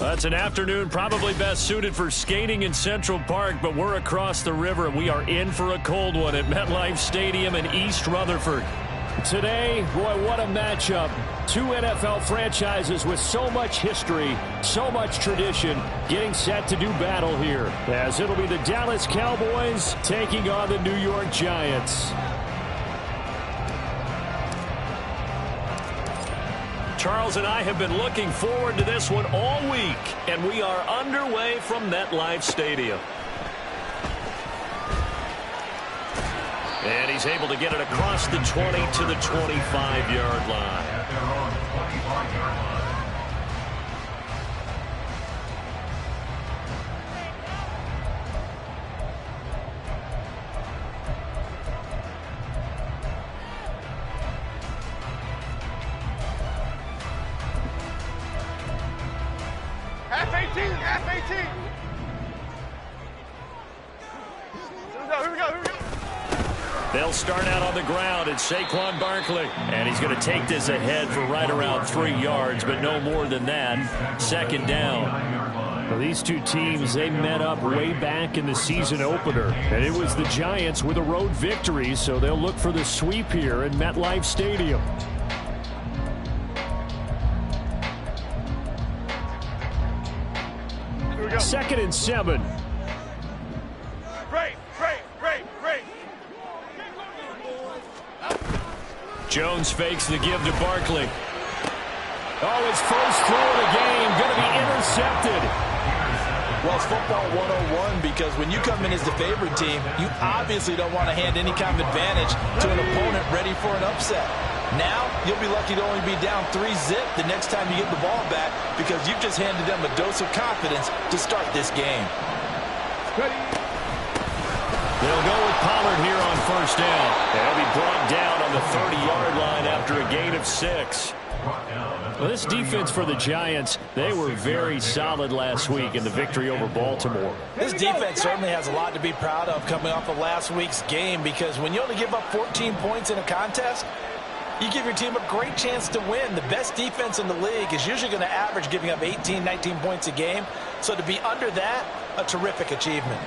That's an afternoon probably best suited for skating in Central Park, but we're across the river and we are in for a cold one at MetLife Stadium in East Rutherford. Today, boy, what a matchup. Two NFL franchises with so much history, so much tradition, getting set to do battle here, as it'll be the Dallas Cowboys taking on the New York Giants. Charles and I have been looking forward to this one all week, and we are underway from MetLife Stadium. And he's able to get it across the 20 to the 25-yard line. F-18! F-18! Here we go. They'll start out on the ground. It's Saquon Barkley. And he's going to take this ahead for right around 3 yards, but no more than that. Second down. Well, these two teams, they met up way back in the season opener. And it was the Giants with a road victory, so they'll look for the sweep here in MetLife Stadium. Here we go. 2nd and 7. Break. Jones fakes the give to Barkley. Oh, his first throw of the game going to be intercepted. Well, it's football 101 because when you come in as the favorite team, you obviously don't want to hand any kind of advantage to an opponent ready for an upset. Now, you'll be lucky to only be down 3-0 the next time you get the ball back because you've just handed them a dose of confidence to start this game. They'll go with Pollard here on first down. And he'll be brought down on the 30-yard line after a gain of 6. Well, this defense for the Giants, they were very solid last week in the victory over Baltimore. This defense certainly has a lot to be proud of coming off of last week's game because when you only give up 14 points in a contest, you give your team a great chance to win. The best defense in the league is usually going to average giving up 18, 19 points a game. So to be under that, a terrific achievement.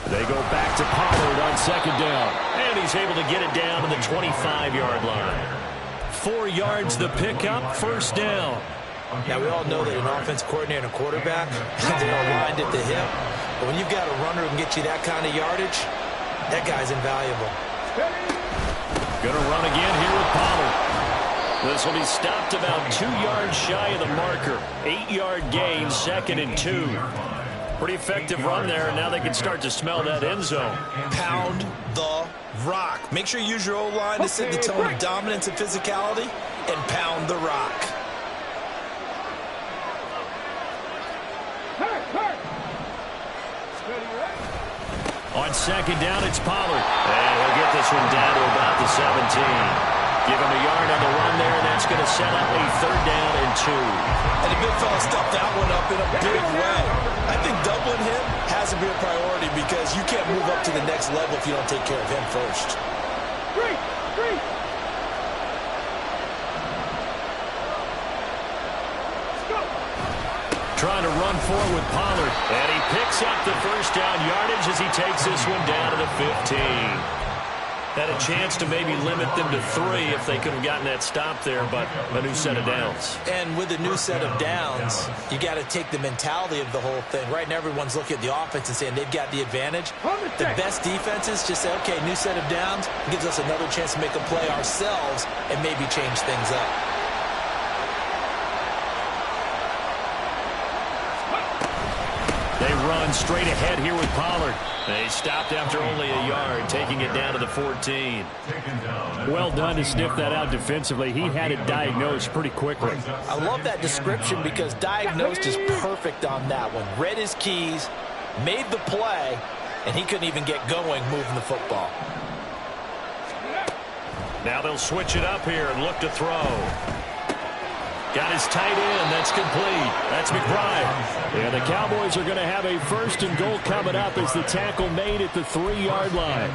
They go back to Pollard on second down. And he's able to get it down to the 25-yard line. 4 yards the pickup, first down. Now, we all know that an offense coordinator and a quarterback, they're aligned at the hip. But when you've got a runner who can get you that kind of yardage, that guy's invaluable. Going to run again here with Pollard. This will be stopped about 2 yards shy of the marker. 8-yard gain, 2nd and 2. Pretty effective run there, and now they can start to smell that end zone. Pound the rock. Make sure you use your O-line to set the tone of dominance and physicality, and pound the rock. On second down, it's Pollard. And he'll get this one down to about the 17. Give him a yard on the run there, and that's going to set up a 3rd down and 2. And the big fella stuffed that one up in a big way. I think doubling him has to be a priority because you can't move up to the next level if you don't take care of him first. Three. Trying to run forward with Pollard. And he picks up the first down yardage as he takes this one down to the 15. Had a chance to maybe limit them to 3 if they could have gotten that stop there, but a new set of downs. And with a new set of downs, you got to take the mentality of the whole thing. Right now, everyone's looking at the offense and saying they've got the advantage. The best defenses just say, okay, new set of downs gives us another chance to make a play ourselves and maybe change things up. They run straight ahead here with Pollard. They stopped after only a yard, taking it down to the 14. Well done to sniff that out defensively. He had it diagnosed pretty quickly. I love that description because diagnosed is perfect on that one. Read his keys, made the play, and he couldn't even get going moving the football. Now they'll switch it up here and look to throw. Got his tight end. That's complete. That's McBride. And the Cowboys are going to have a 1st and goal coming up as the tackle made at the 3-yard line.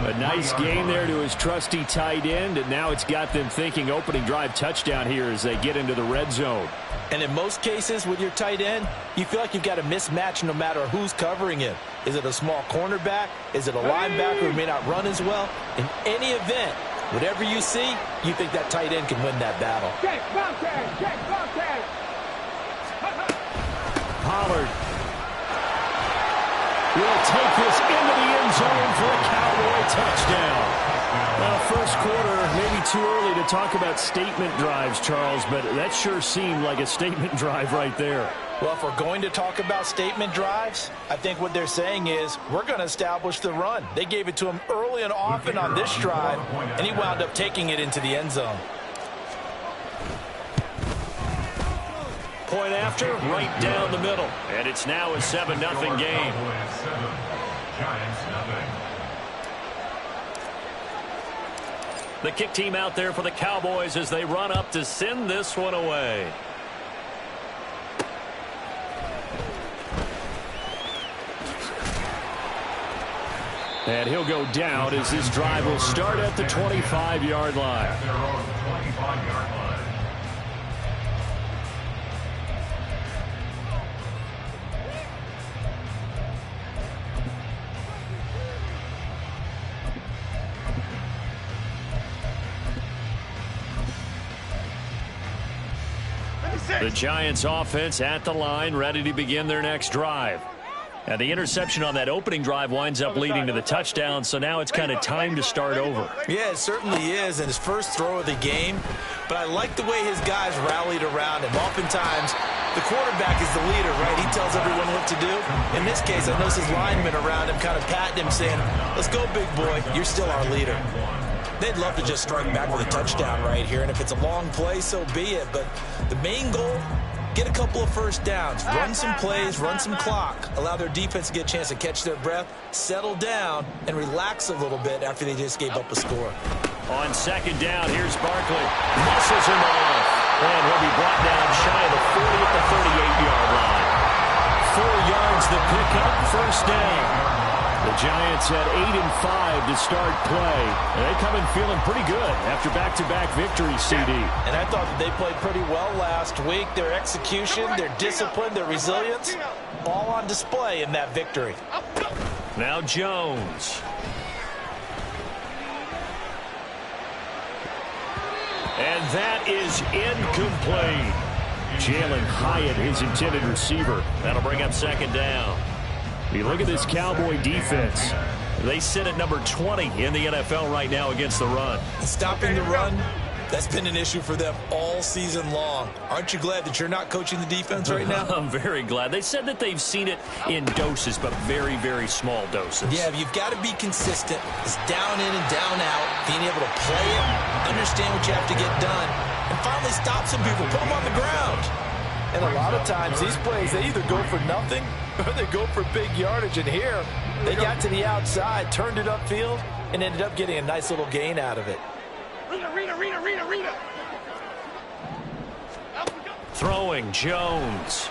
A nice gain there to his trusty tight end, and now it's got them thinking opening drive touchdown here as they get into the red zone. And in most cases with your tight end, you feel like you've got a mismatch no matter who's covering him. Is it a small cornerback? Is it a linebacker who may not run as well? In any event, whatever you see, you think that tight end can win that battle. Pollard will take this into the end zone for a Cowboy touchdown. Well, first quarter, maybe too early to talk about statement drives, Charles, but that sure seemed like a statement drive right there. Well, if we're going to talk about statement drives, I think what they're saying is we're going to establish the run. They gave it to him early and often on this drive, and he wound up taking it into the end zone. Point after, right down the middle. And it's now a 7-0 game. The kick team out there for the Cowboys as they run up to send this one away. And he'll go down as this drive will start at the 25-yard line. The Giants offense at the line, ready to begin their next drive. And the interception on that opening drive winds up leading to the touchdown, so now it's kind of time to start over. Yeah, it certainly is, and his first throw of the game. But I like the way his guys rallied around him. Oftentimes, the quarterback is the leader, right? He tells everyone what to do. In this case, I noticed his linemen around him kind of patting him, saying, let's go, big boy. You're still our leader. They'd love to just strike back with a touchdown right here, and if it's a long play, so be it. But the main goal, get a couple of first downs, run some plays, run some clock, allow their defense to get a chance to catch their breath, settle down, and relax a little bit after they just gave up a score. On second down, here's Barkley. Muscles him off. And he'll be brought down shy of the 40 at the 38-yard line. 4 yards the pickup, first down. The Giants had 8-5 to start play. And they come in feeling pretty good after back-to-back victories, CD. And I thought that they played pretty well last week. Their execution, their discipline, their resilience, all on display in that victory. Now Jones. And that is incomplete. Jalen Hyatt, his intended receiver. That'll bring up second down. You look at this Cowboy defense. They sit at number 20 in the NFL right now against the run. Stopping the run, that's been an issue for them all season long. Aren't you glad that you're not coaching the defense right now? I'm very glad. They said that they've seen it in doses, but very, very small doses. Yeah, you've got to be consistent. It's down in and down out, being able to play it, understand what you have to get done, and finally stop some people, put them on the ground. And a lot of times, these plays, they either go for nothing or they go for big yardage. And here, they got to the outside, turned it upfield, and ended up getting a nice little gain out of it. Rita. Throwing Jones.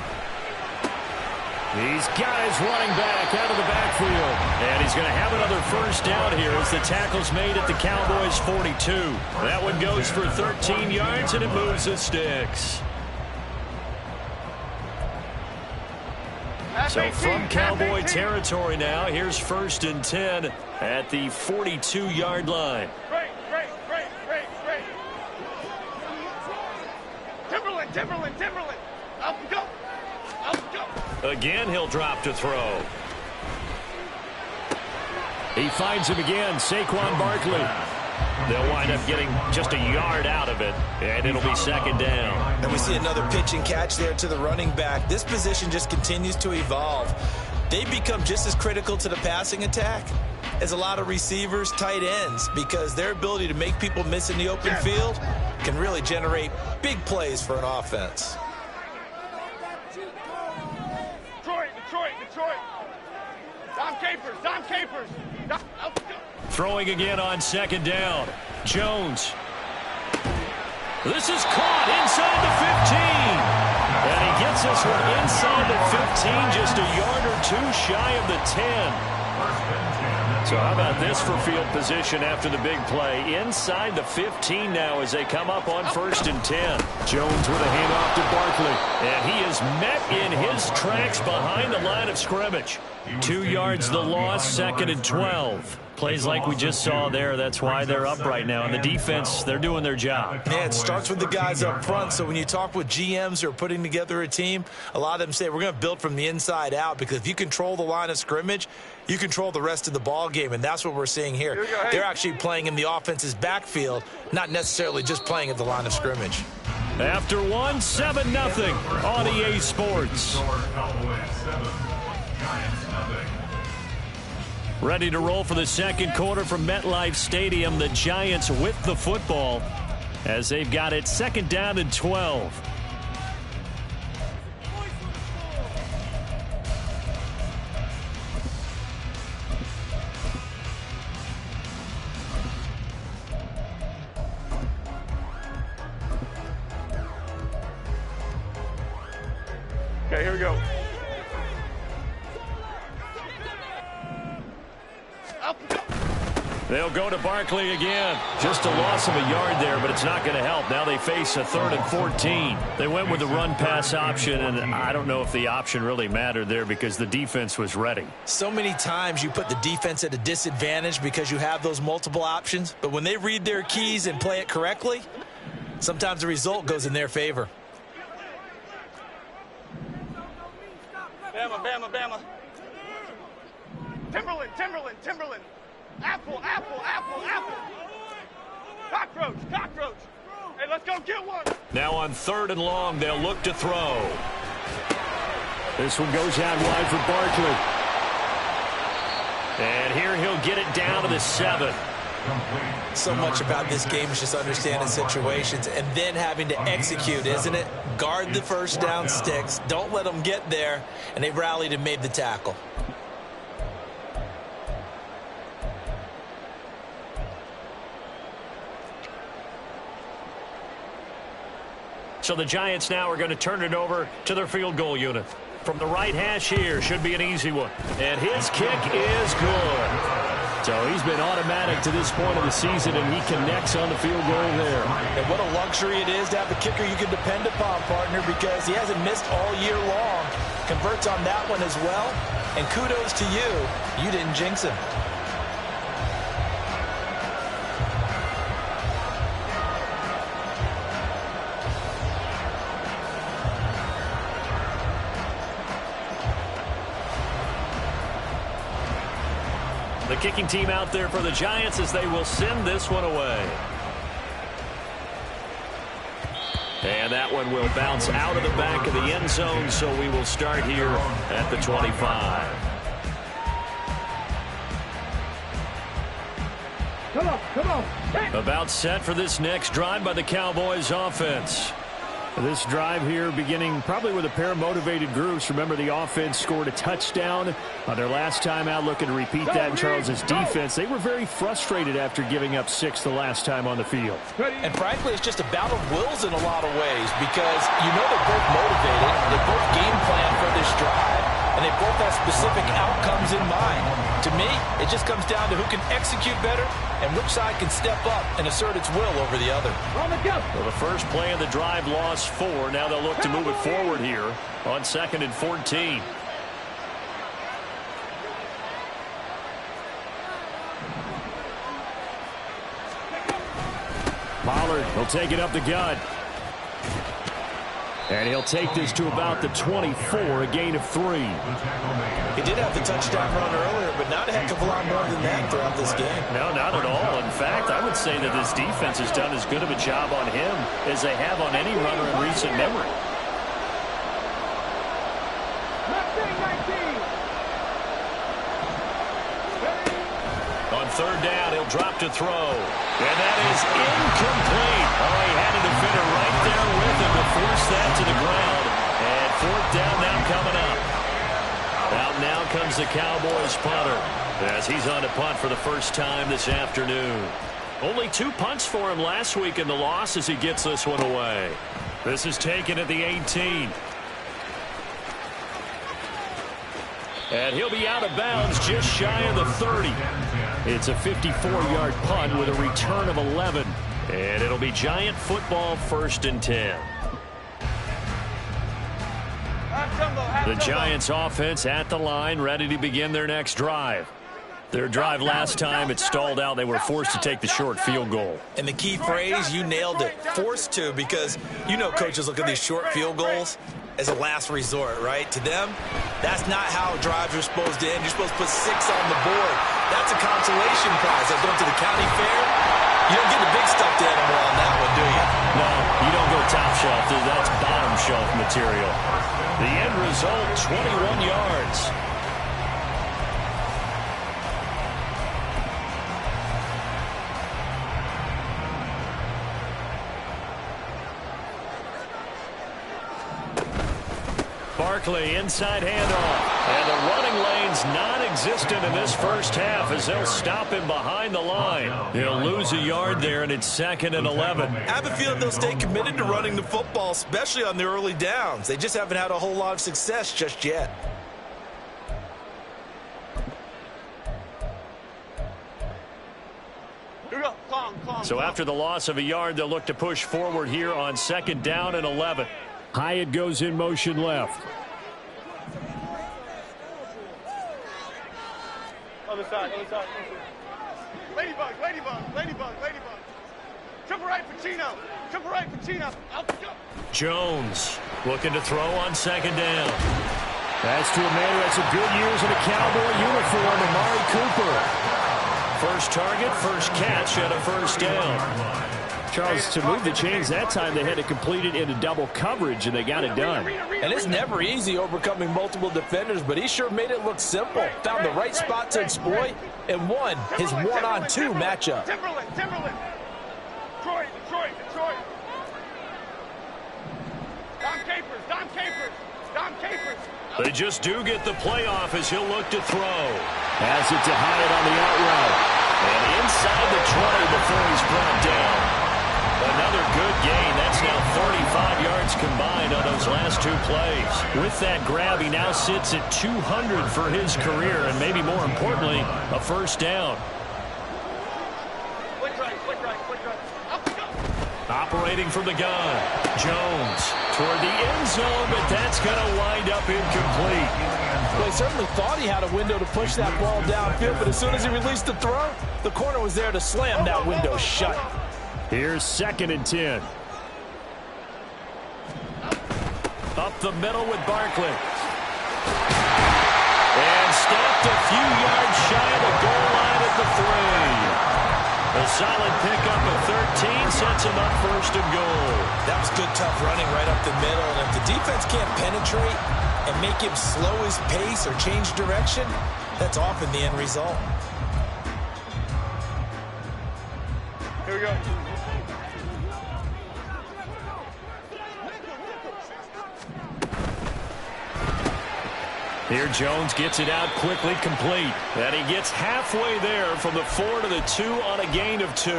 He's got his running back out of the backfield. And he's going to have another first down here as the tackle's made at the Cowboys' 42. That one goes for 13 yards, and it moves the sticks. So from Cowboy territory now, here's 1st and 10 at the 42-yard line. Great. Timberland. Up we go. Again, he'll drop to throw. He finds him again, Saquon Barkley. They'll wind up getting just a yard out of it, and it'll be second down. And we see another pitch and catch there to the running back. This position just continues to evolve. They become just as critical to the passing attack as a lot of receivers, tight ends, because their ability to make people miss in the open field can really generate big plays for an offense. Detroit. Dom Capers. Throwing again on second down. Jones. This is caught inside the 15. And he gets this one inside the 15, just a yard or two shy of the 10. So how about this for field position after the big play? Inside the 15 now as they come up on 1st and 10. Jones with a handoff to Barkley. And he is met in his tracks behind the line of scrimmage. 2 yards the loss, 2nd and 12. Plays like we just saw there. That's why they're up right now. And the defense, they're doing their job. Yeah, it starts with the guys up front. So when you talk with GMs who are putting together a team, a lot of them say we're going to build from the inside out, because if you control the line of scrimmage, you control the rest of the ball game, and that's what we're seeing here. They're actually playing in the offense's backfield, not necessarily just playing at the line of scrimmage. After 1, 7-0 on EA Sports. Ready to roll for the second quarter from MetLife Stadium. The Giants with the football as they've got it 2nd down and 12. Okay, here we go. They'll go to Barkley again. Just a loss of a yard there, but it's not going to help. Now they face a 3rd and 14. They went with the run-pass option, and I don't know if the option really mattered there because the defense was ready. So many times you put the defense at a disadvantage because you have those multiple options, but when they read their keys and play it correctly, sometimes the result goes in their favor. Bama, Bama, Bama. Timberland, Timberland, Timberland. Apple, apple, apple, apple. Cockroach, cockroach. Hey, let's go get one. Now on 3rd and long, they'll look to throw. This one goes out wide for Barkley. And here he'll get it down to the 7. So much about this game is just understanding situations and then having to execute, isn't it? Guard the first down sticks. Don't let them get there. And they rallied and made the tackle. So the Giants now are going to turn it over to their field goal unit. From the right hash here, should be an easy one. And his kick is good. So he's been automatic to this point of the season, and he connects on the field goal there. And what a luxury it is to have a kicker you can depend upon, partner, because he hasn't missed all year long. Converts on that one as well. And kudos to you. You didn't jinx him. The kicking team out there for the Giants as they will send this one away. And that one will bounce out of the back of the end zone, so we will start here at the 25. Come on, come on. About set for this next drive by the Cowboys offense. This drive here beginning probably with a pair of motivated groups. Remember, the offense scored a touchdown on their last time out, looking to repeat that in Charles's defense. They were very frustrated after giving up 6 the last time on the field. And frankly, it's just a battle of wills in a lot of ways, because you know they're both motivated. They both game plan for this drive, and they both have specific outcomes in mind. To me, it just comes down to who can execute better and which side can step up and assert its will over the other. Well, the first play of the drive lost 4. Now they'll look to move it forward here on 2nd and 14. Pollard will take it up the gut. And he'll take this to about the 24, a gain of 3. He did have the touchdown run earlier, but not a heck of a lot more than that throughout this game. No, not at all. In fact, I would say that this defense has done as good of a job on him as they have on any runner in recent memory. On 3rd down, he'll drop to throw. And that is incomplete. Oh, he had a defender right there with him to force that to the ground. And 4th down now coming up. Out now comes the Cowboys punter as he's on to punt for the first time this afternoon. Only 2 punts for him last week in the loss as he gets this one away. This is taken at the 18. And he'll be out of bounds just shy of the 30. It's a 54-yard punt with a return of 11. And it'll be Giant football 1st and 10. The Giants offense at the line, ready to begin their next drive. Their drive last time, it stalled out. They were forced to take the short field goal. And the key phrase, you nailed it, forced to, because you know coaches look at these short field goals as a last resort, right? To them, that's not how drives are supposed to end. You're supposed to put 6 on the board. That's a consolation prize. Like going to the county fair, you don't get the big stuffed animal on that one, do you? No, you don't go top shelf. That's bottom shelf material. The end result, 21 yards. Barkley, inside handoff. And the running lane's non-existent in this first half as they'll stop him behind the line. He'll lose a yard there, and it's 2nd and 11. I have a feeling they'll stay committed to running the football, especially on the early downs. They just haven't had a whole lot of success just yet. So after the loss of a yard, they'll look to push forward here on 2nd down and 11. Hyatt goes in motion left. Other side, other side. Ladybug, ladybug, ladybug, ladybug. Triple right for Chino. Triple right for Chino. Jones looking to throw on 2nd down. That's to a man who had some good years in a Cowboy uniform, Amari Cooper. First target, first catch, and a 1st down. Charles, to move the chains that time, they had to complete it into double coverage, and they got it done. And it's never easy overcoming multiple defenders, but he sure made it look simple. Found the right spot to exploit and won his 1-on-2 matchup. Timberland. Detroit. Dom Capers. They just do get the playoff as he'll look to throw. Has it to Hyatt on the out route. And inside the 20 before he's brought down. Another good gain. That's now 35 yards combined on those last 2 plays. With that grab, he now sits at 200 for his career, and maybe more importantly, a 1st down. Quick right. Operating from the gun. Jones toward the end zone, but that's going to wind up incomplete. Well, he certainly thought he had a window to push that ball downfield, but as soon as he released the throw, the corner was there to slam that window shut. Here's 2nd and 10. Up the middle with Barkley. And stopped a few yards shy of the goal line at the 3. A solid pickup of 13 sets him up 1st and goal. That was good, tough running right up the middle. And if the defense can't penetrate and make him slow his pace or change direction, that's often the end result. Here we go. Here Jones gets it out quickly, complete. And he gets halfway there from the 4 to the 2 on a gain of 2.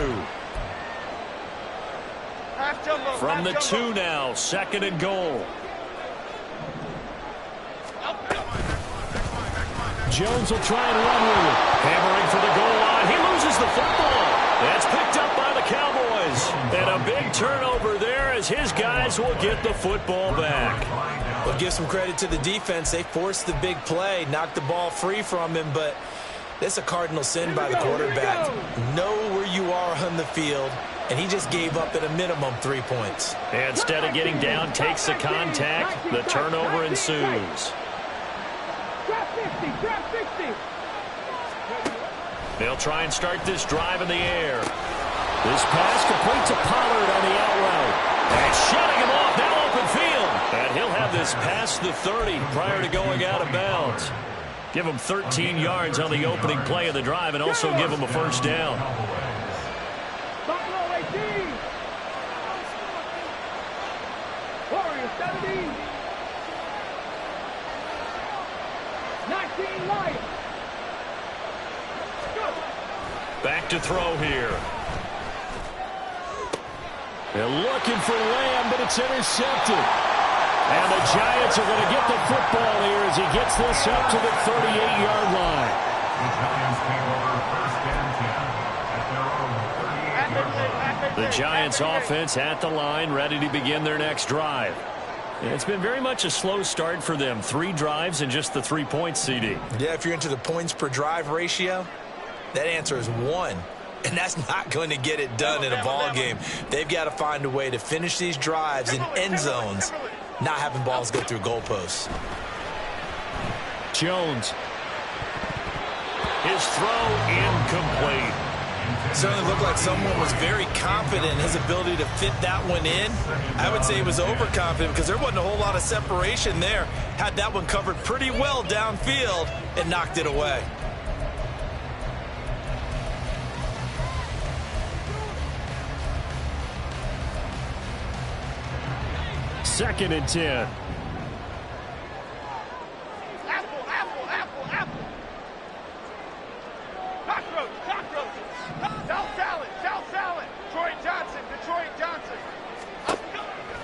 From the 2 now, 2nd and goal. Jones will try and run with it. Hammering for the goal line. He loses the football. That's picked up by the Cowboys. And a big turnover there as his guys will get the football back. Well, give some credit to the defense. They forced the big play, knocked the ball free from him, but that's a cardinal sin by the quarterback. Know where you are on the field, and he just gave up at a minimum 3 points. Instead of getting down, takes the contact. The turnover ensues. They'll try and start this drive in the air. This pass complete to Pollard on the out route. And shutting him off, now open field. And he'll have this past the 30 prior to going out of bounds. Give him 13 yards on the opening play of the drive and also give him a 1st down. Warriors 17. 19 Lions. Back to throw here. They're looking for Lamb, but it's intercepted. And the Giants are going to get the football here as he gets this up to the 38-yard line. The Giants offense at the line, ready to begin their next drive. It's been very much a slow start for them. 3 drives and just the 3 points, CD. Yeah, if you're into the points per drive ratio, that answer is 1. And that's not going to get it done in a ball game. They've got to find a way to finish these drives in end zones, not having balls go through goalposts. Jones. His throw incomplete. Certainly looked like someone was very confident in his ability to fit that one in. I would say he was overconfident because there wasn't a whole lot of separation there. Had that one covered pretty well downfield and knocked it away. Second and 10.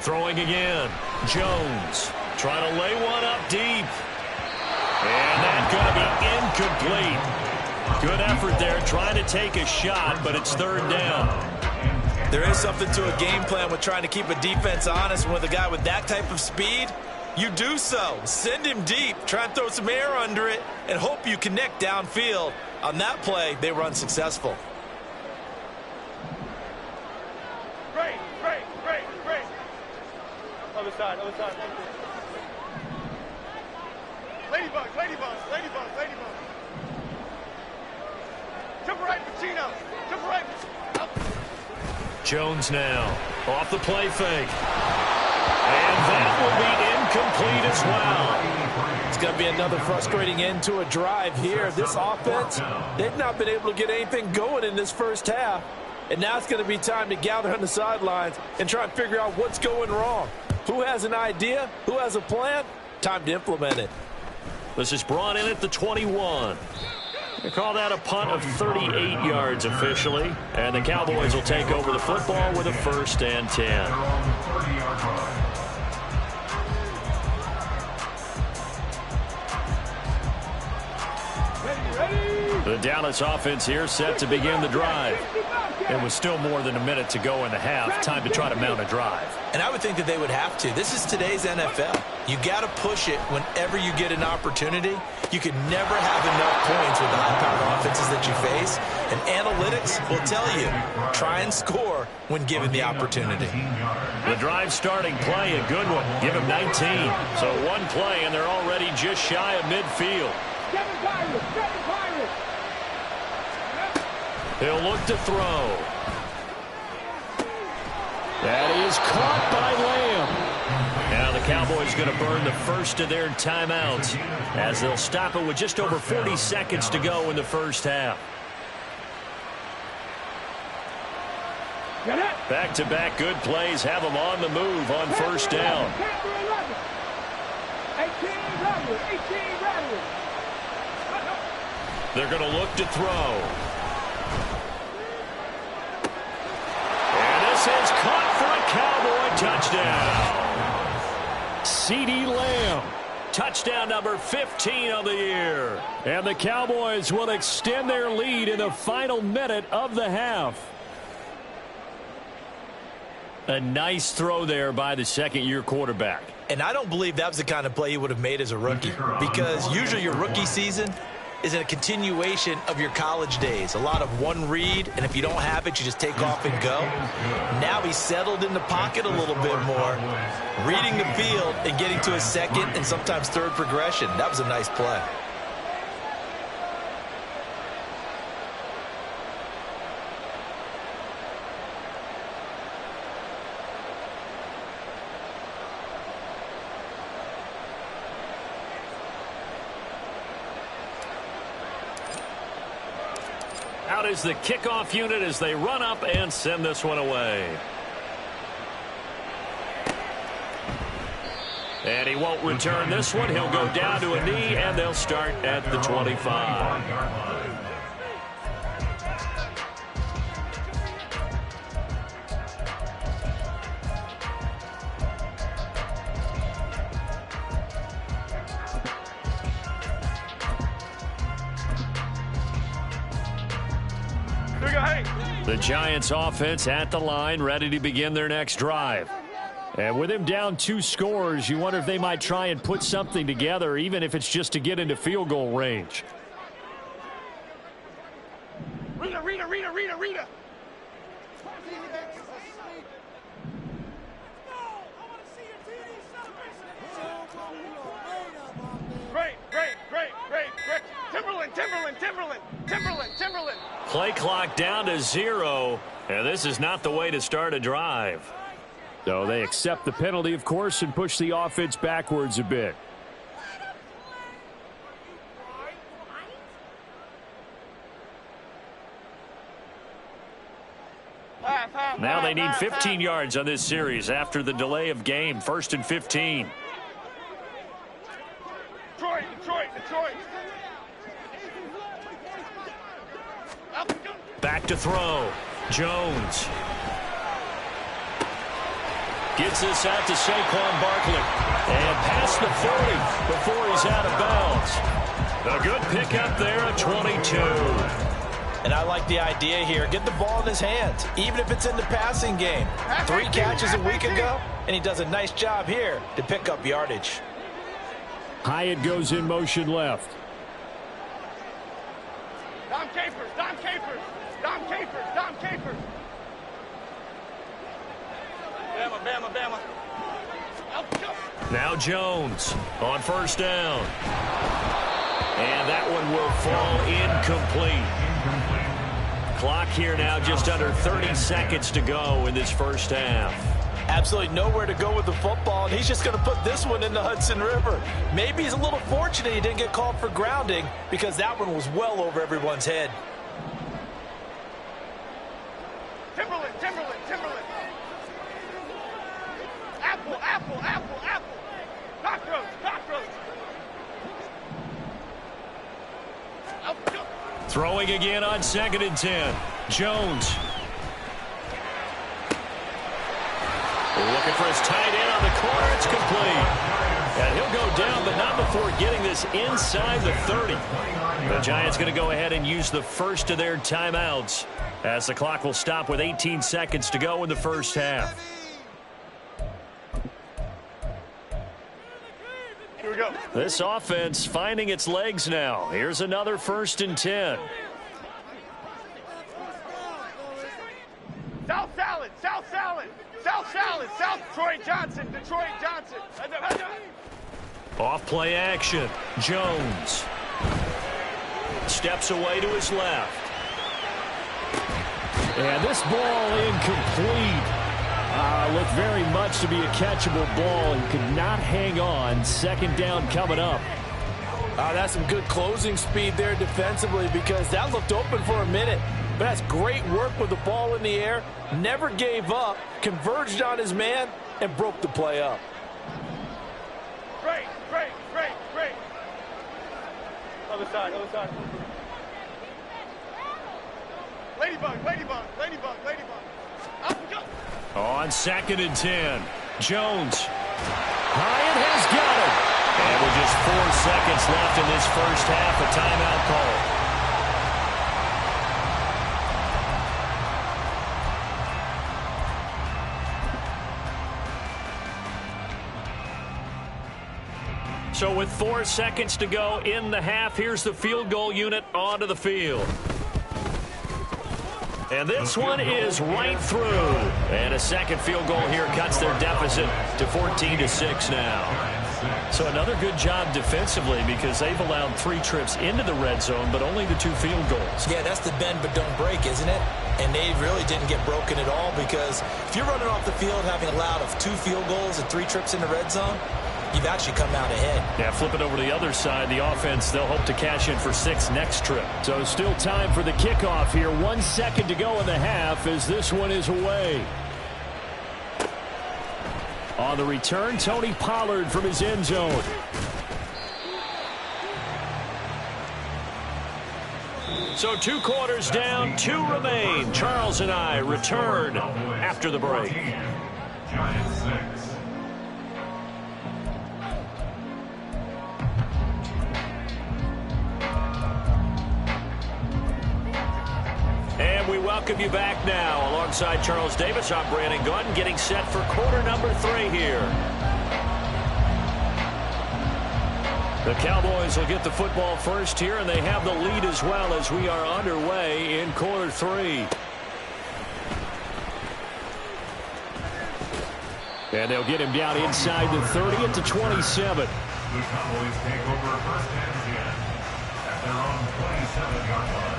Throwing again. Jones trying to lay one up deep. And that's going to be incomplete. Good effort there trying to take a shot, but it's third down. There is something to a game plan with trying to keep a defense honest. With a guy with that type of speed, you do so. Send him deep. Try and throw some air under it and hope you connect downfield. On that play, they were unsuccessful. Other side, other side. Ladybugs, ladybugs, ladybugs, ladybugs. Jump right, Pacino. Jump right. Up. Jones now off the play fake. And that will be incomplete as well. It's going to be another frustrating end to a drive here. This offense, they've not been able to get anything going in this first half. And now it's going to be time to gather on the sidelines and try and figure out what's going wrong. Who has an idea? Who has a plan? Time to implement it. This is brought in at the 21. They call that a punt of 38 yards officially. And the Cowboys will take over the football with a 1st and 10. The Dallas offense here set to begin the drive. It was still more than a minute to go in the half. Time to try to mount a drive. And I would think that they would have to. This is today's NFL. You got to push it whenever you get an opportunity. You can never have enough points with the high-powered offenses that you face. And analytics will tell you, try and score when given the opportunity. The drive starting play, a good one. Give him 19. So one play, and they're already just shy of midfield. He'll look to throw. That is caught by Lamb. Now the Cowboys going to burn the first of their timeouts as they'll stop it with just over 40 seconds to go in the first half. Back-to-back good plays have them on the move on first down. They're going to look to throw. And this is caught for a Cowboy touchdown. CeeDee Lamb, touchdown number 15 of the year. And the Cowboys will extend their lead in the final minute of the half. A nice throw there by the second-year quarterback. And I don't believe that was the kind of play he would have made as a rookie, because usually your rookie season is a continuation of your college days. A lot of one read, and if you don't have it, you just take off and go. Now he's settled in the pocket a little bit more, reading the field and getting to his second and sometimes third progression. That was a nice play. Out is the kickoff unit as they run up and send this one away. And he won't return this one. He'll go down to a knee, and they'll start at the 25. The Giants offense at the line, ready to begin their next drive. And with him down 2 scores, you wonder if they might try and put something together, even if it's just to get into field goal range. Rita. Timberland. Play clock down to 0, and this is not the way to start a drive. So they accept the penalty, of course, and push the offense backwards a bit. Now they need 15 yards on this series after the delay of game. 1st and 15. Detroit. Back to throw. Jones. Gets this out to Saquon Barkley. And past the 40 before he's out of bounds. A good pickup there at 22. And I like the idea here. Get the ball in his hands, even if it's in the passing game. 3 catches a week ago, and he does a nice job here to pick up yardage. Hyatt goes in motion left. Dom Capers. Bama. Now Jones on 1st down. And that one will fall incomplete. Clock here now just under 30 seconds to go in this first half. Absolutely nowhere to go with the football, and he's just going to put this one in the Hudson River. Maybe he's a little fortunate he didn't get called for grounding because that one was well over everyone's head. Timberland. Apple. Cockroach. Throwing again on 2nd and 10. Jones. Looking for his tight end on the corner. It's complete. And he'll go down, but not before getting this inside the 30. The Giants going to go ahead and use the first of their timeouts as the clock will stop with 18 seconds to go in the first half. Here we go. This offense finding its legs now. Here's another 1st and 10. South Detroit Johnson. Off play action. Jones. Steps away to his left. And this ball incomplete. Looked very much to be a catchable ball and could not hang on. 2nd down coming up. That's some good closing speed there defensively because that looked open for a minute. But that's great work with the ball in the air. Never gave up, converged on his man, and broke the play up. Great. Other side. Ladybug. Up we go. On 2nd and 10. Jones. Hyatt has got it. And with just 4 seconds left in this first half, a timeout call. So with 4 seconds to go in the half, here's the field goal unit onto the field. And this one is right through. And a second field goal here cuts their deficit to 14-6 now. So another good job defensively because they've allowed 3 trips into the red zone, but only the 2 field goals. Yeah, that's the bend but don't break, isn't it? And they really didn't get broken at all because if you're running off the field having allowed 2 field goals and 3 trips in the red zone, you've actually come out ahead. Yeah, flip it over to the other side. The offense, they'll hope to cash in for 6 next trip. So still time for the kickoff here. 1 second to go in the half as this one is away. On the return, Tony Pollard from his end zone. So 2 quarters down, 2 remain. Charles and I return after the break. Giants 6. And we welcome welcome you back now. Alongside Charles Davis, I'm Brandon Gordon, getting set for quarter number 3 here. The Cowboys will get the football first here, and they have the lead as well as we are underway in quarter 3. And they'll get him down inside the 30 at the 27. The Cowboys take over first and 10 at their own 27-yard line.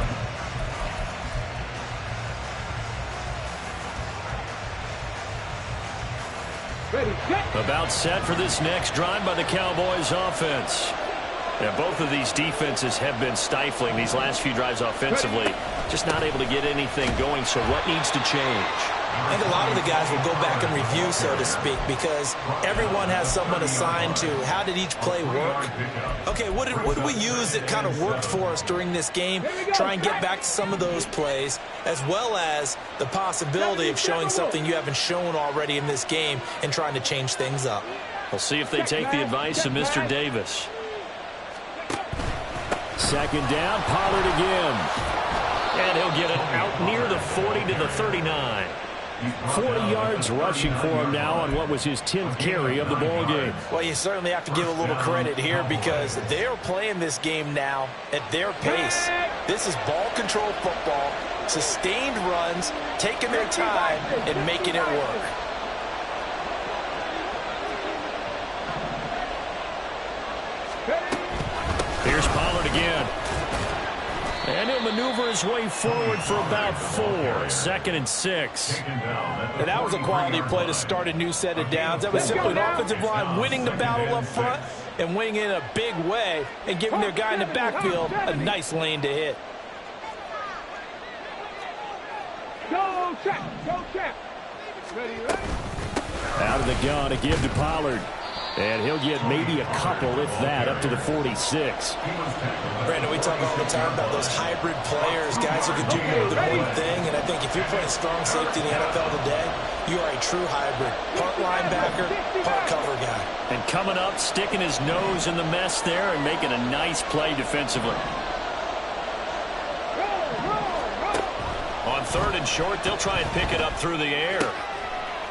About set for this next drive by the Cowboys offense. And both of these defenses have been stifling these last few drives offensively. Just not able to get anything going, so what needs to change? I think a lot of the guys will go back and review, so to speak, because everyone has someone assigned to how did each play work. Okay, what did we use that kind of worked for us during this game? Try and get back to some of those plays, as well as the possibility of showing something you haven't shown already in this game and trying to change things up. We'll see if they take the advice of Mr. Davis. Second down, Pollard again. And he'll get it out near the 40 to the 39. 40 yards rushing for him now on what was his 10th carry of the ball game. Well, you certainly have to give a little credit here because they're playing this game now at their pace. This is ball control football, sustained runs, taking their time and making it work. Here's Pollard again. And he'll maneuver his way forward for about 4. 2nd and 6. And that was a quality play to start a new set of downs. That was simply an offensive line winning the battle up front and winning it in a big way and giving their guy in the backfield a nice lane to hit. Go, check. Go, check. Ready. Out of the gun to give to Pollard. And he'll get maybe a couple, if that, up to the 46. Brandon, we talk all the time about those hybrid players, guys who can do more than one thing. And I think if you're playing strong safety in the NFL today, you are a true hybrid. Part linebacker, part cover guy. And coming up, sticking his nose in the mess there and making a nice play defensively. On 3rd and short, they'll try and pick it up through the air.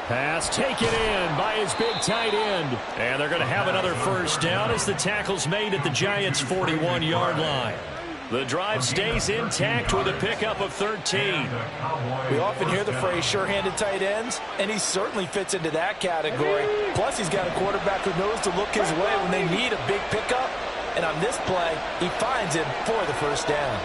Pass taken in by his big tight end. And they're going to have another first down as the tackle's made at the Giants' 41-yard line. The drive stays intact with a pickup of 13. We often hear the phrase sure-handed tight ends, and he certainly fits into that category. Plus, he's got a quarterback who knows to look his way when they need a big pickup. And on this play, he finds him for the first down.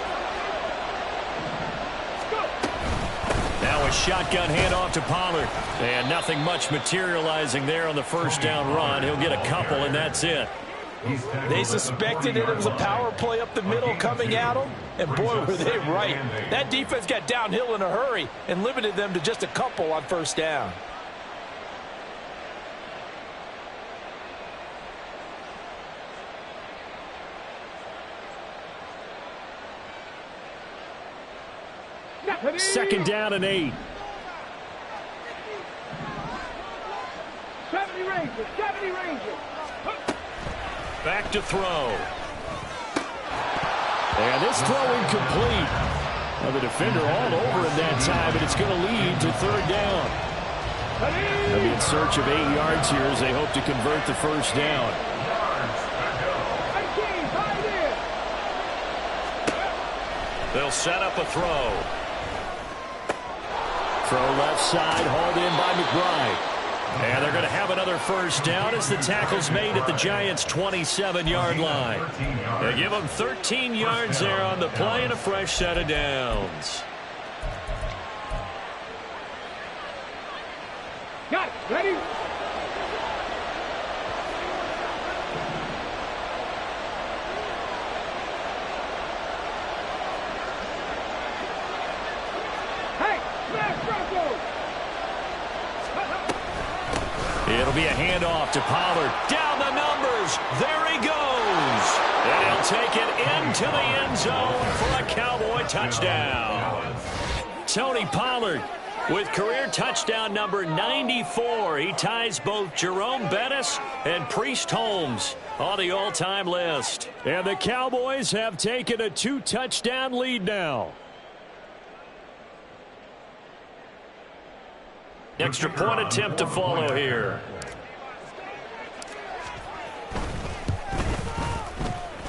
Now a shotgun handoff to Pollard. And nothing much materializing there on the first down run. He'll get a couple, and that's it. They suspected it was a power play up the middle coming at them, and boy, were they right. That defense got downhill in a hurry and limited them to just a couple on first down. Second down and 8. 70 Rangers, 70 Rangers. Back to throw. And this throw incomplete. Well, the defender all over him that time, and it's going to lead to 3rd down. They'll be in search of 8 yards here as they hope to convert the first down. They'll set up a throw. Throw left side, hauled in by McBride. And they're going to have another first down as the tackle's made at the Giants' 27-yard line. They give them 13 yards there on the play and a fresh set of downs. Got it. Ready? It'll be a handoff to Pollard. Down the numbers. There he goes. And he'll take it into the end zone for a Cowboy touchdown. Tony Pollard with career touchdown number 94. He ties both Jerome Bettis and Priest Holmes on the all-time list. And the Cowboys have taken a 2-touchdown lead now. Extra point attempt to follow here.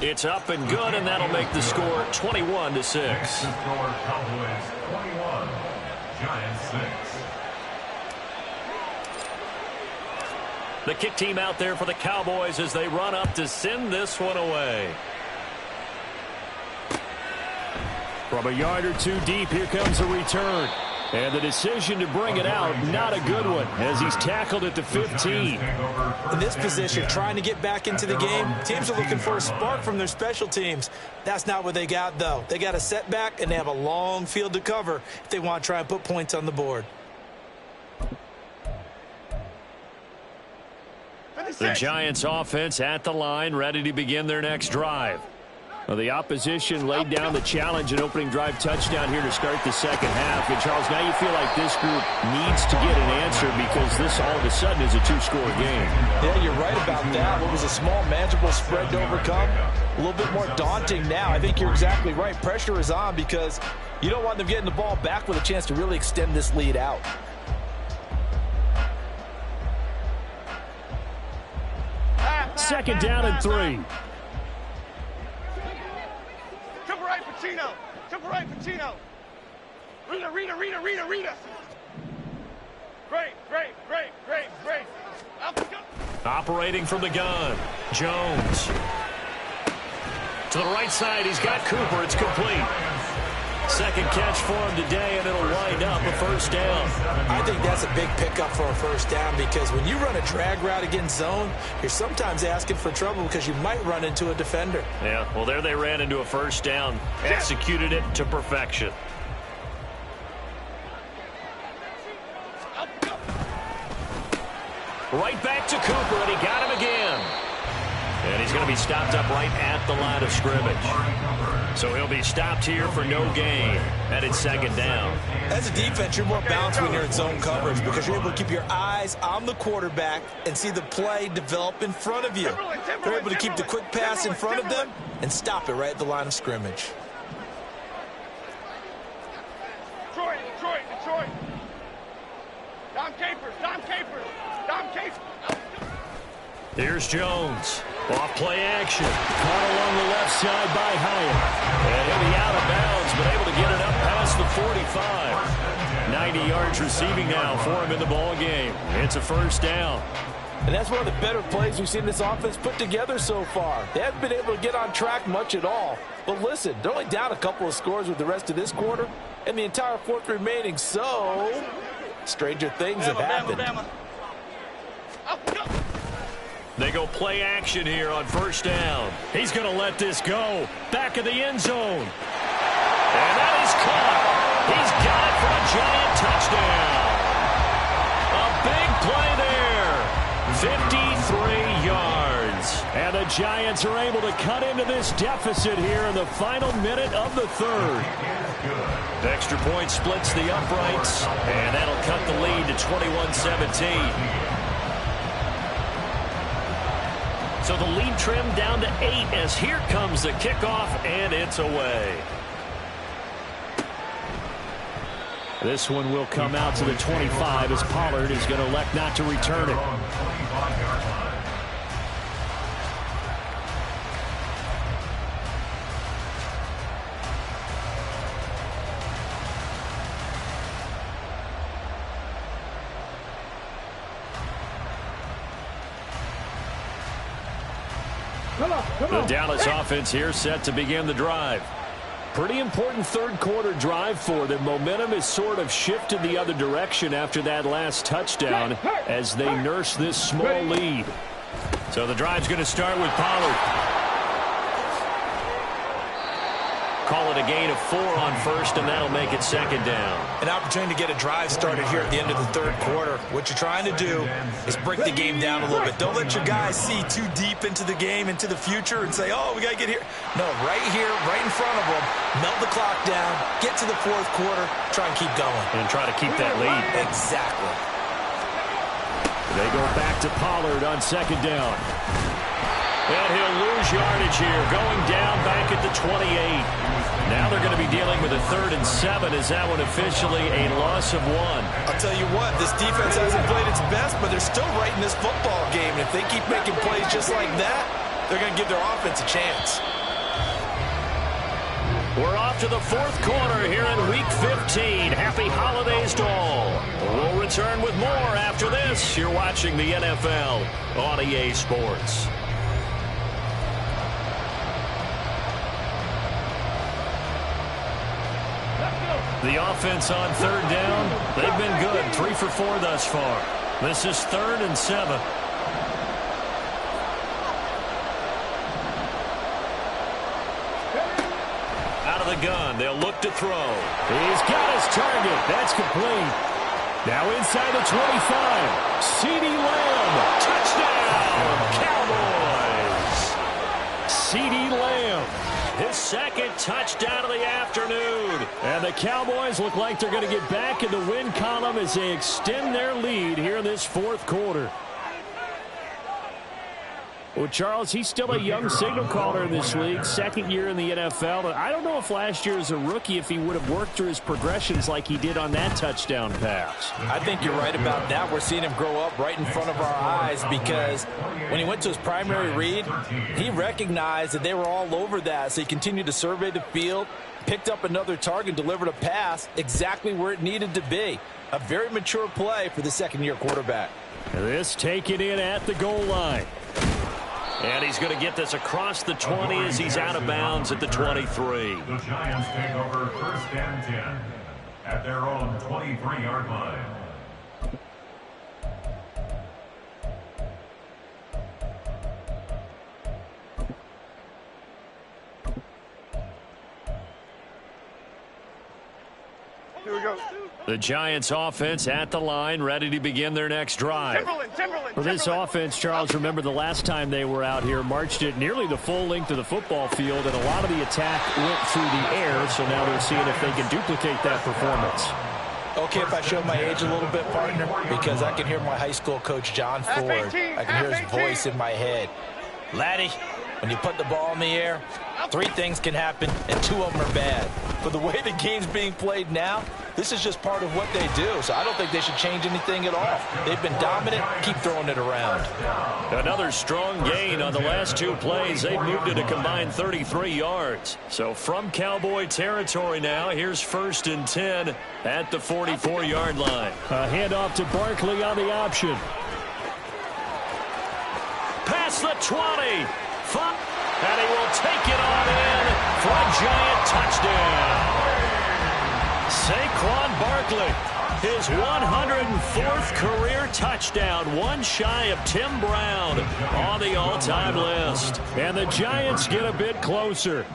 It's up and good, and that'll make the score 21-6. Cowboys 21, Giants 6. The kick team out there for the Cowboys as they run up to send this one away. From a yard or two deep, here comes a return. And the decision to bring it out, not a good one, as he's tackled at the 15. In this position, trying to get back into the game, teams are looking for a spark from their special teams. That's not what they got, though. They got a setback, and they have a long field to cover if they want to try and put points on the board. The Giants offense at the line, ready to begin their next drive. Well, the opposition laid down the challenge and opening drive touchdown here to start the second half. And, Charles, now you feel like this group needs to get an answer because this all of a sudden is a two-score game. Yeah, you're right about that. What was a small, manageable spread to overcome, a little bit more daunting now. I think you're exactly right. Pressure is on because you don't want them getting the ball back with a chance to really extend this lead out. Second down and 3. Triple right, Pacino. Triple right, Pacino. Rita. Great. Operating from the gun, Jones. To the right side, he's got Cooper. It's complete. Second catch for him today, and it'll wind up a first down. I think that's a big pickup for a first down because when you run a drag route against zone, you're sometimes asking for trouble because you might run into a defender. Yeah, well, there they ran into a first down, executed it to perfection. Right back to Cooper, and he got him again. And he's going to be stopped up right at the line of scrimmage. So he'll be stopped here for no gain. And it's second down. As a defense, you're more balanced when you're in zone coverage because you're able to keep your eyes on the quarterback and see the play develop in front of you. They're able to keep the quick pass in front of them and stop it right at the line of scrimmage. Detroit. Dom Capers. Here's Jones. Off play action. Caught along the left side by Hyatt. And he'll be out of bounds, but able to get it up past the 45. 90 yards receiving now for him in the ball game. It's a first down. And that's one of the better plays we've seen this offense put together so far. They haven't been able to get on track much at all. But listen, they're only down a couple of scores with the rest of this quarter and the entire fourth remaining. So, stranger things have happened. They go play action here on first down. He's going to let this go. Back of the end zone. And that is caught. He's got it for a Giant touchdown. A big play there. 53 yards. And the Giants are able to cut into this deficit here in the final minute of the third. The extra point splits the uprights, and that'll cut the lead to 21-17. So the lead trimmed down to 8 as here comes the kickoff, and it's away. This one will come out to the 25 as Pollard is going to elect not to return it. The Dallas offense here set to begin the drive. Pretty important third quarter drive for them. Momentum has sort of shifted the other direction after that last touchdown as they nurse this small lead. So the drive's going to start with Pollard. Call it a gain of 4 on first, and that'll make it second down. An opportunity to get a drive started here at the end of the third quarter. What you're trying to do is break the game down a little bit. Don't let your guys see too deep into the game, into the future, and say, oh, we got to get here. No, right here, right in front of them, melt the clock down, get to the fourth quarter, try and keep going. And try to keep that lead. Exactly. They go back to Pollard on second down. And he'll lose yardage here, going down back at the 28. Now they're going to be dealing with a 3rd and 7. Is that one officially a loss of 1? I'll tell you what, this defense hasn't played its best, but they're still right in this football game. And if they keep making plays just like that, they're going to give their offense a chance. We're off to the 4th quarter here in Week 15. Happy holidays to all. We'll return with more after this. You're watching the NFL on EA Sports. The offense on 3rd down, they've been good. 3 for 4 thus far. This is 3rd and 7. Out of the gun, they'll look to throw. He's got his target. That's complete. Now inside the 25. CeeDee Lamb. Touchdown, Cowboys. CeeDee Lamb. His 2nd touchdown of the afternoon. And the Cowboys look like they're going to get back in the win column as they extend their lead here in this 4th quarter. Well, Charles, he's still a young signal caller in this league, 2nd year in the NFL. But I don't know if last year as a rookie, if he would have worked through his progressions like he did on that touchdown pass. I think you're right about that. We're seeing him grow up right in front of our eyes because when he went to his primary read, he recognized that they were all over that. So he continued to survey the field, picked up another target, delivered a pass exactly where it needed to be. A very mature play for the 2nd-year quarterback. This taken in at the goal line. And he's going to get this across the 20 as he's out of bounds at the 23. The Giants take over 1st and 10 at their own 23-yard line. Here we go. The Giants offense at the line, ready to begin their next drive. For this offense, Charles, remember the last time they were out here, marched it nearly the full length of the football field, and a lot of the attack went through the air, so now they're seeing if they can duplicate that performance. Okay, if I show my age a little bit, partner, because I can hear my high school coach, John Ford. I can hear his voice in my head. Laddie, when you put the ball in the air, 3 things can happen, and 2 of them are bad. But the way the game's being played now, this is just part of what they do, so I don't think they should change anything at all. They've been dominant. Keep throwing it around. Another strong gain on the last 2 plays. They've moved it a combined 33 yards. So from Cowboy territory now, here's 1st and 10 at the 44-yard line. A handoff to Barkley on the option. Past the 20. And he will take it on in for a Giant touchdown. Saquon Barkley, his 104th career touchdown, 1 shy of Tim Brown on the all-time list. And the Giants get a bit closer.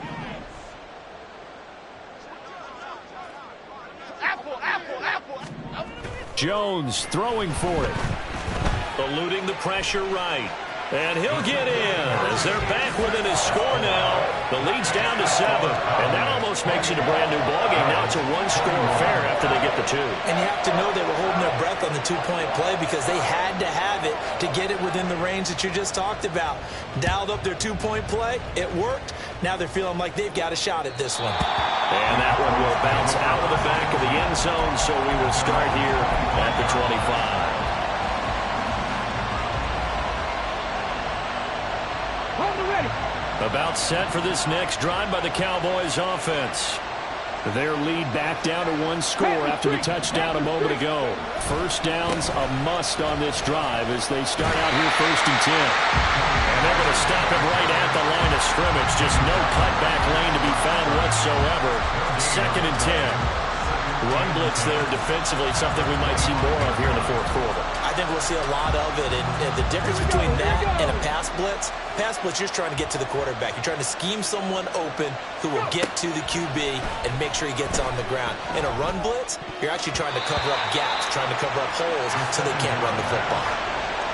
Jones throwing for it. Eluding the pressure right. And he'll get in as they're back within his score now. The lead's down to 7, and that almost makes it a brand-new ballgame. Now it's a 1-score affair after they get the 2. And you have to know they were holding their breath on the 2-point play because they had to have it to get it within the range that you just talked about. Dialed up their 2-point play. It worked. Now they're feeling like they've got a shot at this one. And that one will bounce out of the back of the end zone, so we will start here at the 25. About set for this next drive by the Cowboys offense. Their lead back down to 1 score after the touchdown a moment ago. 1st down's a must on this drive as they start out here 1st and 10. And they're going to stop it right at the line of scrimmage. Just no cutback lane to be found whatsoever. 2nd and 10. Run blitz there defensively, something we might see more of here in the 4th quarter. I think we'll see a lot of it, and the difference between that and a pass blitz, you're just trying to get to the quarterback. You're trying to scheme someone open who will get to the QB and make sure he gets on the ground. In a run blitz, you're actually trying to cover up gaps, trying to cover up holes so they can't run the football.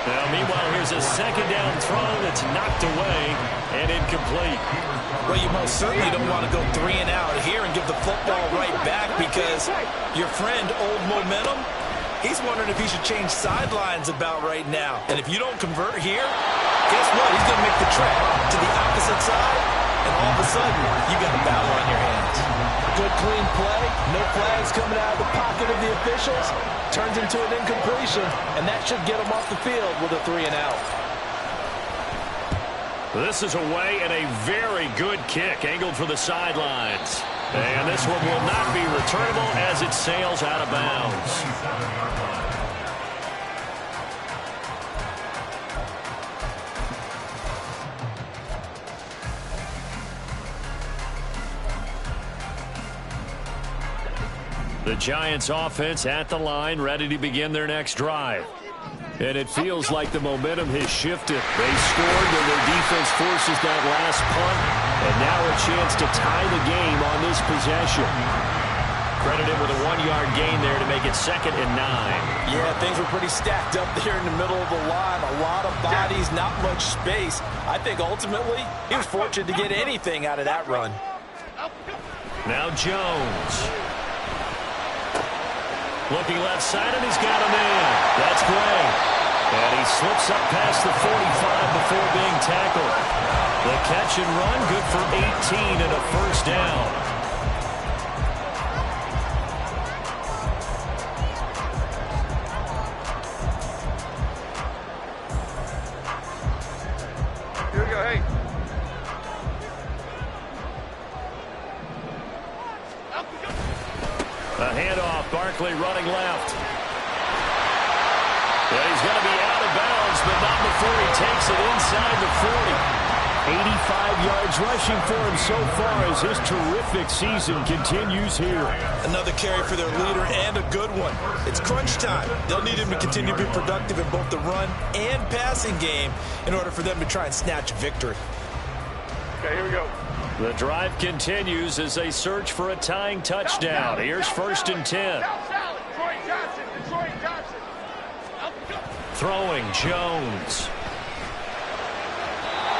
Now, meanwhile, here's a 2nd down throw that's knocked away and incomplete. Well, you most certainly don't want to go 3 and out here and give the football right back because your friend, Old Momentum, he's wondering if he should change sidelines about right now. And if you don't convert here, guess what? He's going to make the trek to the opposite side, and all of a sudden, you got a battle on your hands. No flags coming out of the pocket of the officials. Turns into an incompletion, and that should get them off the field with a 3-and-out. This is away and a very good kick angled for the sidelines. And this one will not be returnable as it sails out of bounds. The Giants offense at the line, ready to begin their next drive. And it feels like the momentum has shifted. They scored when their defense forces that last punt. And now a chance to tie the game on this possession. Credited with a 1-yard gain there to make it 2nd and 9. Yeah, things were pretty stacked up there in the middle of the line. A lot of bodies, not much space. I think ultimately he was fortunate to get anything out of that run. Now Jones. Looking left side, and he's got a man. That's Gray. And he slips up past the 45 before being tackled. The catch and run, good for 18 and a first down. Here we go, hey. A handoff, Barkley running left. And he's going to be out of bounds, but not before he takes it inside the 40. 85 yards rushing for him so far as his terrific season continues here. Another carry for their leader and a good one. It's crunch time. They'll need him to continue to be productive in both the run and passing game in order for them to try and snatch victory. Okay, here we go. The drive continues as they search for a tying touchdown. Here's 1st and 10. Detroit Johnson, Detroit Johnson. Throwing Jones.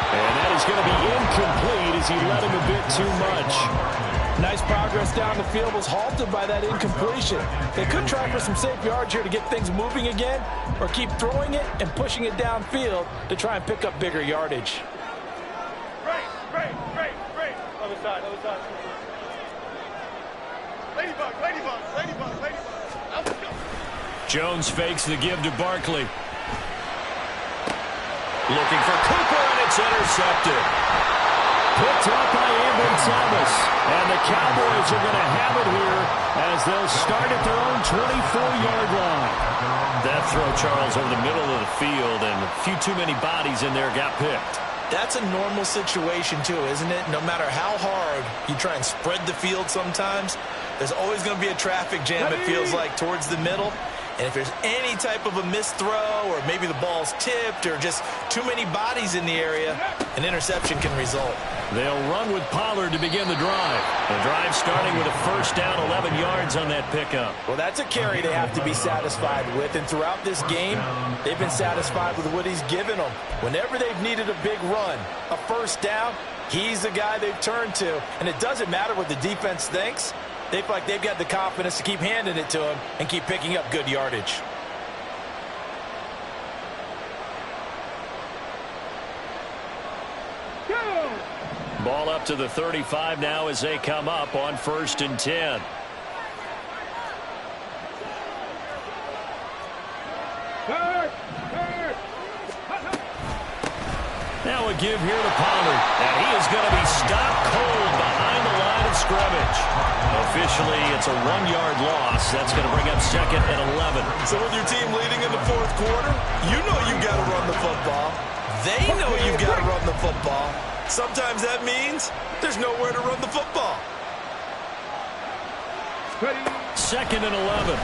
And that is going to be incomplete as he led him a bit too much. Nice progress down the field was halted by that incompletion. They could try for some safe yards here to get things moving again, or keep throwing it and pushing it downfield to try and pick up bigger yardage. Great. Other side. Ladybug. Jones fakes the give to Barkley. Looking for Cooper, and it's intercepted. Picked up by Ambry Thomas. And the Cowboys are going to have it here as they'll start at their own 24-yard line. That throw, Charles, over the middle of the field, and a few too many bodies in there got picked. That's a normal situation, too, isn't it? No matter how hard you try and spread the field sometimes, there's always going to be a traffic jam, it feels like, towards the middle. And if there's any type of a missed throw, or maybe the ball's tipped, or just too many bodies in the area, an interception can result. They'll run with Pollard to begin the drive. The drive starting with a first down, 11 yards on that pickup. Well, that's a carry they have to be satisfied with. And throughout this game, they've been satisfied with what he's given them. Whenever they've needed a big run, a first down, he's the guy they've turned to. And it doesn't matter what the defense thinks. They feel like they've got the confidence to keep handing it to him and keep picking up good yardage. Ball up to the 35 now as they come up on 1st and 10. Now a give here to Pollard, and he is going to be stopped cold behind the line of scrimmage. Officially, it's a 1-yard loss. That's going to bring up 2nd and 11. So with your team leading in the 4th quarter, you know you've got to run the football. They know you've got to run the football. Sometimes that means there's nowhere to run the football. 2nd and 11.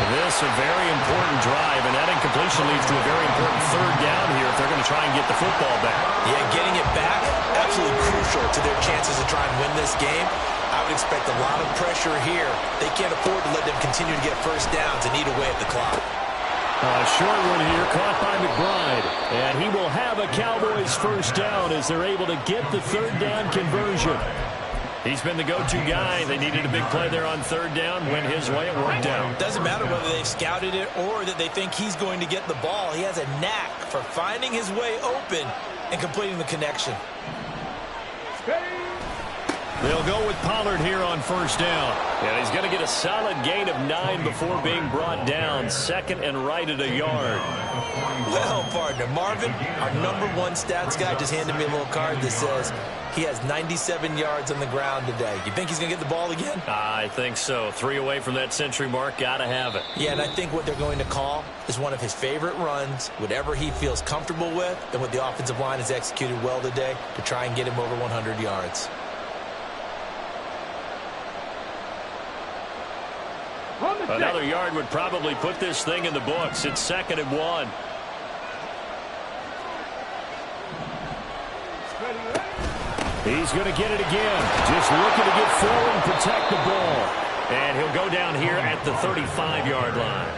This a very important drive, and that incompletion leads to a very important 3rd down here if they're going to try and get the football back. Yeah, getting it back, absolutely crucial to their chances to try and win this game. I would expect a lot of pressure here. They can't afford to let them continue to get first downs and eat away at the clock. A short one here, caught by McBride. And he will have a Cowboys first down as they're able to get the 3rd down conversion. He's been the go-to guy. They needed a big play there on 3rd down. Went his way, it worked out. Doesn't matter whether they've scouted it or that they think he's going to get the ball. He has a knack for finding his way open and completing the connection. They'll go with Pollard here on first down. And he's going to get a solid gain of 9 before being brought down. Second and right at a yard. Well, partner, Marvin, our #1 stats guy, just handed me a little card that says he has 97 yards on the ground today. You think he's going to get the ball again? I think so. 3 away from that century mark. Got to have it. Yeah, and I think what they're going to call is one of his favorite runs, whatever he feels comfortable with, and what the offensive line has executed well today to try and get him over 100 yards. Another yard would probably put this thing in the books. It's 2nd and 1. He's going to get it again. Just looking to get forward and protect the ball. And he'll go down here at the 35-yard line.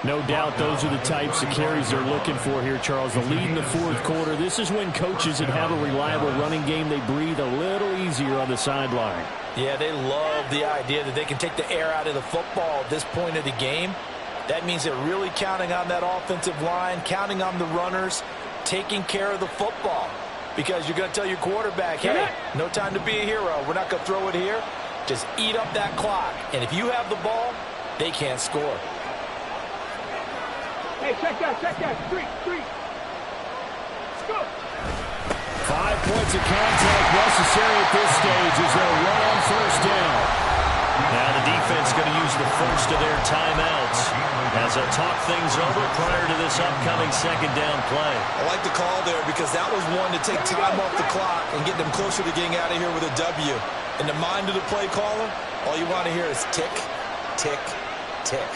No doubt those are the types of carries they're looking for here, Charles. The lead in the 4th quarter. This is when coaches that have a reliable running game, they breathe a little easier on the sideline. Yeah, they love the idea that they can take the air out of the football at this point of the game. That means they're really counting on that offensive line, counting on the runners, taking care of the football. Because you're going to tell your quarterback, hey, no time to be a hero. We're not going to throw it here. Just eat up that clock. And if you have the ball, they can't score. Hey, check that. 3. Let's go. 5 points of contact necessary at this stage as they'll run on first down. Now the defense going to use the first of their timeouts as they'll talk things over prior to this upcoming 2nd down play. I like the call there because that was one to take time off the clock and get them closer to getting out of here with a W. In the mind of the play caller, all you want to hear is tick, tick, tick.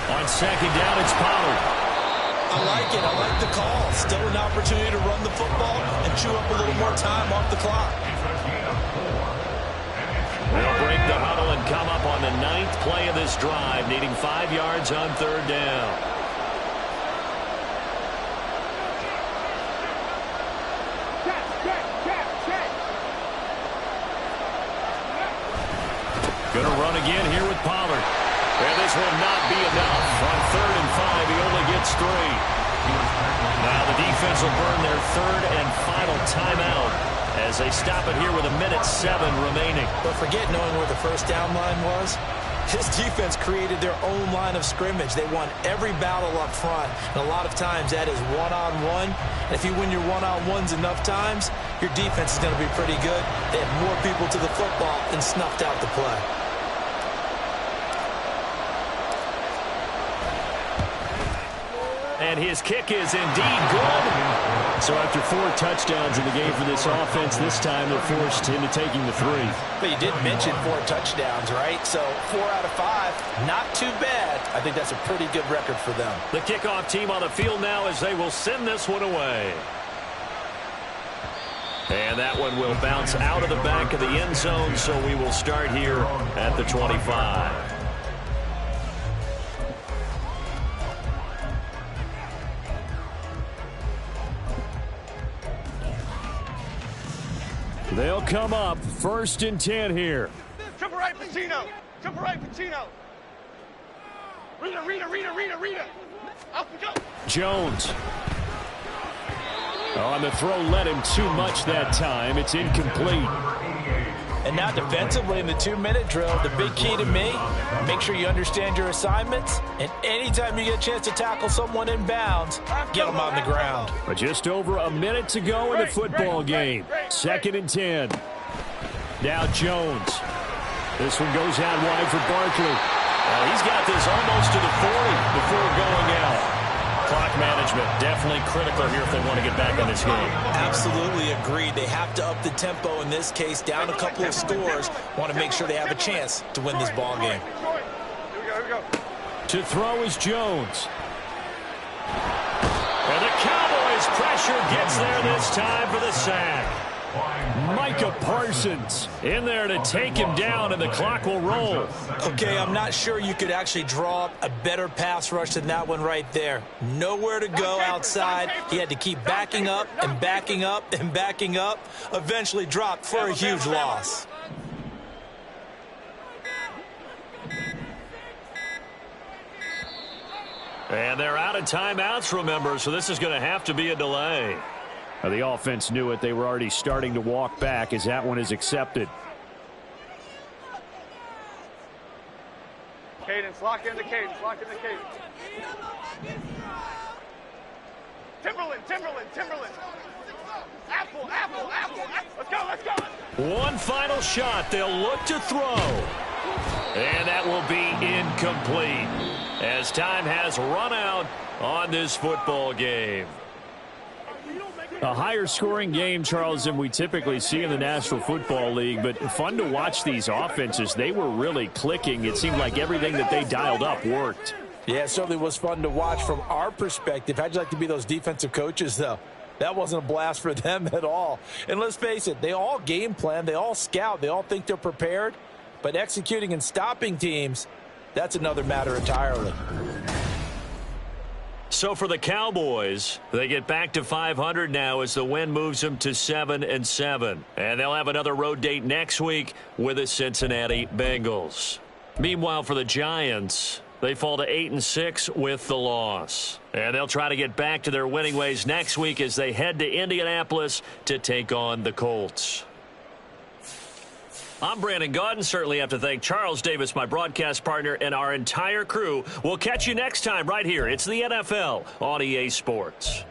On 2nd down, it's Pollard. I like it. I like the call. Still an opportunity to run the football and chew up a little more time off the clock. They'll break the huddle and come up on the 9th play of this drive, needing 5 yards on 3rd down. Going to run again here with Pollard. And this will not be enough. On 3rd and 5, he only gets 3. Now the defense will burn their 3rd and final timeout as they stop it here with 1:07 remaining. But forget knowing where the first down line was. This defense created their own line of scrimmage. They won every battle up front. And a lot of times that is one-on-one. And if you win your one-on-ones enough times, your defense is going to be pretty good. They had more people to the football and snuffed out the play. And his kick is indeed good. So after 4 touchdowns in the game for this offense, this time they're forced into taking the 3. But you did mention 4 touchdowns, right? So 4 out of 5, not too bad. I think that's a pretty good record for them. The kickoff team on the field now as they will send this one away. And that one will bounce out of the back of the end zone, so we will start here at the 25. They'll come up 1st and 10 here. Triple right, Pacino. Triple right, Pacino. Rita. Up and go. Jones. On the throw, led him too much that time. It's incomplete. And now defensively in the 2-minute drill, the big key to me, make sure you understand your assignments. And anytime you get a chance to tackle someone in bounds, get them on the ground. But just over a minute to go in the football game. 2nd and 10. Now Jones. This one goes out wide for Barkley. He's got this almost to the 40 before going out. Clock management definitely critical here if they want to get back in this game. Absolutely agreed. They have to up the tempo in this case, down a couple of scores. Want to make sure they have a chance to win this ball game. Here we go. To throw is Jones. And the Cowboys pressure gets there this time for the sack. Micah Parsons in there to take him down, and the clock will roll. Okay, I'm not sure you could actually draw up a better pass rush than that one right there. Nowhere to go outside. He had to keep backing up and backing up and backing up. Eventually dropped for a huge loss. And they're out of timeouts, remember, so this is going to have to be a delay. Now, the offense knew it. They were already starting to walk back as that one is accepted. Cadence, lock in the cadence, lock in the cadence. Timberland. Apple. Let's go. One final shot. They'll look to throw. And that will be incomplete as time has run out on this football game. A higher scoring game, Charles, than we typically see in the National Football League, but fun to watch these offenses. They were really clicking. It seemed like everything that they dialed up worked. Yeah, it certainly was fun to watch from our perspective. How'd you like to be those defensive coaches, though? That wasn't a blast for them at all. And let's face it, they all game plan, they all scout, they all think they're prepared. But executing and stopping teams, that's another matter entirely. So for the Cowboys, they get back to 500 now as the win moves them to 7-7. And they'll have another road date next week with the Cincinnati Bengals. Meanwhile, for the Giants, they fall to 8-6 with the loss. And they'll try to get back to their winning ways next week as they head to Indianapolis to take on the Colts. I'm Brandon Gaudin. Certainly have to thank Charles Davis, my broadcast partner, and our entire crew. We'll catch you next time right here. It's the NFL on EA Sports.